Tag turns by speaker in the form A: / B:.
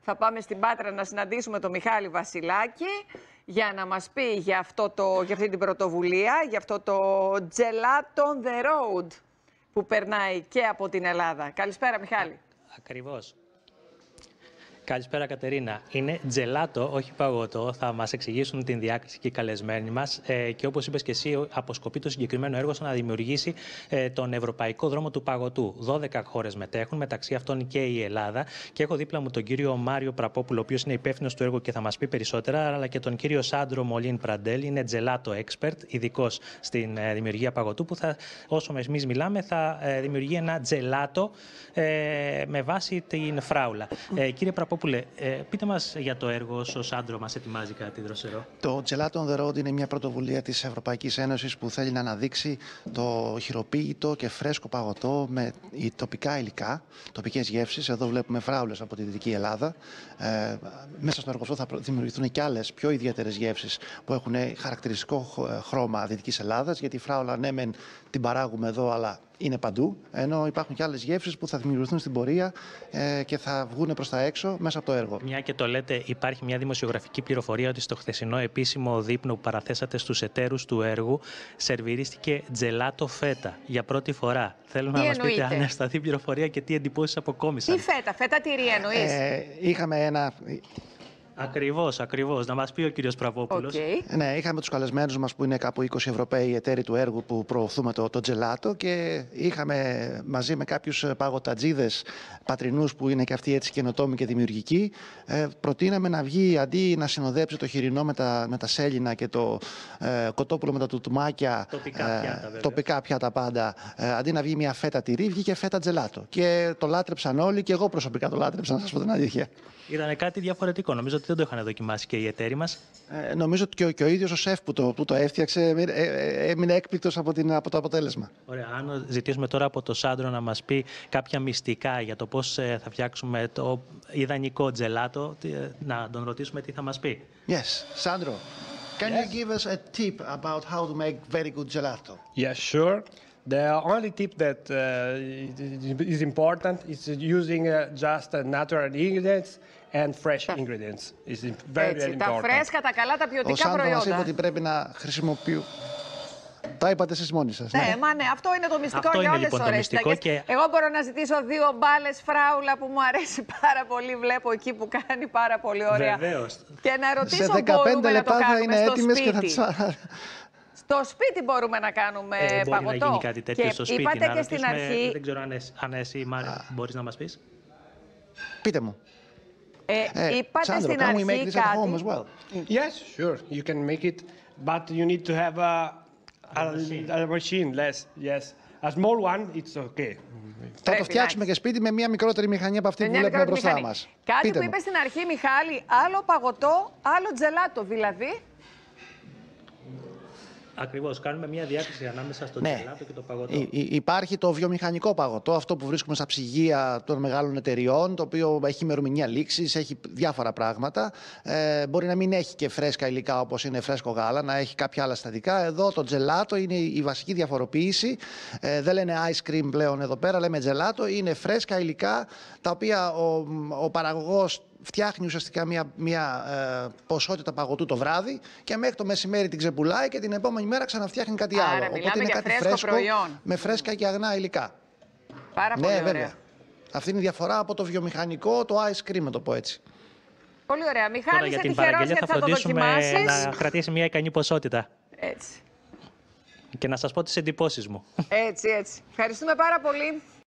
A: Θα πάμε στην Πάτρα να συναντήσουμε τον Μιχάλη Βασιλάκη για να μας πει για αυτή την πρωτοβουλία, για αυτό το Gelato on the Road που περνάει και από την Ελλάδα. Καλησπέρα, Μιχάλη.
B: Ακριβώς. Καλησπέρα, Κατερίνα. Είναι τζελάτο, όχι παγωτό. Θα μας εξηγήσουν την διάκριση και οι καλεσμένοι μας. Και όπως είπες και εσύ, αποσκοπεί το συγκεκριμένο έργο στο να δημιουργήσει τον ευρωπαϊκό δρόμο του παγωτού. 12 χώρες μετέχουν, μεταξύ αυτών και η Ελλάδα. Και έχω δίπλα μου τον κύριο Μάριο Πραπόπουλο, ο οποίος είναι υπεύθυνος του έργου και θα μας πει περισσότερα, αλλά και τον κύριο Σάντρο Μολίν Πραντέλ, είναι τζελάτο expert, ειδικός στην δημιουργία παγωτού, που όσο εμείς μιλάμε θα δημιουργεί ένα τζελάτο με βάση την φράουλα. Κύριε Πραπόπουλο, πείτε μας για το έργο όσο ο Σάντρο μας ετοιμάζει κάτι τη Δροσερό.
C: Το Gelato on the Road είναι μια πρωτοβουλία της Ευρωπαϊκής Ένωσης που θέλει να αναδείξει το χειροποίητο και φρέσκο παγωτό με τοπικά υλικά, τοπικές γεύσεις. Εδώ βλέπουμε φράουλες από τη Δυτική Ελλάδα. Μέσα στο έργο αυτό θα δημιουργηθούν και άλλες πιο ιδιαίτερες γεύσεις που έχουν χαρακτηριστικό χρώμα Δυτικής Ελλάδας, γιατί η φράουλα ναι μεν την παράγουμε εδώ, αλλά είναι παντού, ενώ υπάρχουν και άλλες γεύσεις που θα δημιουργηθούν στην πορεία και θα βγουν προς τα έξω μέσα από το έργο.
B: Μια και το λέτε, υπάρχει μια δημοσιογραφική πληροφορία ότι στο χθεσινό επίσημο δείπνο που παραθέσατε στους εταίρους του έργου σερβιρίστηκε τζελάτο φέτα για πρώτη φορά. Θέλω να μας πείτε αν είναι σταθή πληροφορία και τι εντυπώσεις αποκόμισαν.
A: Τι φέτα τυρί εννοείς?
C: Είχαμε ένα...
B: Ακριβώς. Να μας πει ο κύριος Πραπόπουλος.
C: Ναι, είχαμε τους καλεσμένους μας που είναι κάπου 20 Ευρωπαίοι εταίροι του έργου που προωθούμε το τζελάτο και είχαμε μαζί με κάποιους παγωτατζίδες πατρινούς που είναι και αυτοί έτσι καινοτόμοι και δημιουργικοί. Προτείναμε να βγει, αντί να συνοδέψει το χοιρινό με τα σέλινα και το κοτόπουλο με τα τουτουμάκια, τοπικά πιάτα πάντα, αντί να βγει μια φέτα τυρί, βγήκε φέτα τζελάτο. Και το λάτρεψαν όλοι και εγώ προσωπικά το λάτρεψα, να σας πω την αλήθεια.
B: Ήταν κάτι διαφορετικό. Νομίζω ότι δεν το είχαν δοκιμάσει και οι εταίροι μας.
C: Νομίζω ότι και ο ίδιος ο σεφ που το έφτιαξε έμεινε έκπληκτος από το αποτέλεσμα.
B: Ωραία. Αν ζητήσουμε τώρα από τον Σάντρο να μας πει κάποια μυστικά για το πώς θα φτιάξουμε το ιδανικό τζελάτο, να τον ρωτήσουμε τι θα μας πει.
C: Yes, Sandro, can you give us a tip about how to make very good gelato?
D: Yeah, sure. The only tip that is important is using just natural ingredients and fresh ingredients. It's very, very important.
A: Τα φρέσκα, τα καλά, τα ποιοτικά προϊόντα.
C: Ο Σάντρο μας είπε ότι πρέπει να χρησιμοποιούν. Τα είπατε εσείς μόνοι σας.
A: Ναι, αυτό είναι το μυστικό για όλες τις ώρες. Εγώ μπορώ να ζητήσω 2 μπάλες φράουλα που μου αρέσει πάρα πολύ. Βλέπω εκεί που κάνει πάρα πολύ ωραία.
B: Βεβαίως.
A: Και να ρωτήσω,
C: σε 15 λεπτά θα είναι έτοιμες και θα τις...
A: Στο σπίτι μπορούμε να κάνουμε παγωτό.
B: Μπορεί να γίνει κάτι τέτοιο στο σπίτι.
A: Είπατε και στην αρχή...
B: Δεν ξέρω αν εσύ, Μάριο, μπορείς να μας πεις.
C: Πείτε μου.
A: Είπατε στην αρχή κάτι...
D: Well. Yes, sure. You can make it, but you need to have a machine less. Yes. A small one, it's okay.
C: Θα το φτιάξουμε και σπίτι με μια μικρότερη μηχανή από αυτή που βλέπουμε μπροστά μας.
A: Κάτι που είπε στην αρχή, Μιχάλη, άλλο παγωτό, άλλο τζελάτο, δηλαδή.
B: Ακριβώς, κάνουμε μια διάκριση ανάμεσα στο τζελάτο και το παγωτό.
C: Υπάρχει το βιομηχανικό παγωτό, αυτό που βρίσκουμε στα ψυγεία των μεγάλων εταιριών, το οποίο έχει ημερομηνία λήξης, έχει διάφορα πράγματα. Μπορεί να μην έχει και φρέσκα υλικά όπως είναι φρέσκο γάλα, να έχει κάποια άλλα συστατικά. Εδώ το τζελάτο είναι η βασική διαφοροποίηση. Δεν λένε ice cream πλέον εδώ πέρα, λέμε τζελάτο. Είναι φρέσκα υλικά τα οποία ο παραγωγός φτιάχνει ουσιαστικά μια ποσότητα παγωτού το βράδυ και μέχρι το μεσημέρι την ξεπουλάει και την επόμενη μέρα ξαναφτιάχνει κάτι άλλο.
A: Οπότε είναι κάτι φρέσκο προϊόν.
C: Με φρέσκα και αγνά υλικά.
A: Πάρα πολύ ωραία.
C: Βέβαια. Αυτή είναι η διαφορά από το βιομηχανικό, το ice cream, να το πω έτσι.
A: Πολύ ωραία. Μιχάλη,
B: για την παραγγελία θα φροντίσουμε να κρατήσει μια ικανή ποσότητα.
A: Έτσι.
B: Και να σας πω τις εντυπώσεις μου.
A: Έτσι. Ευχαριστούμε πάρα πολύ.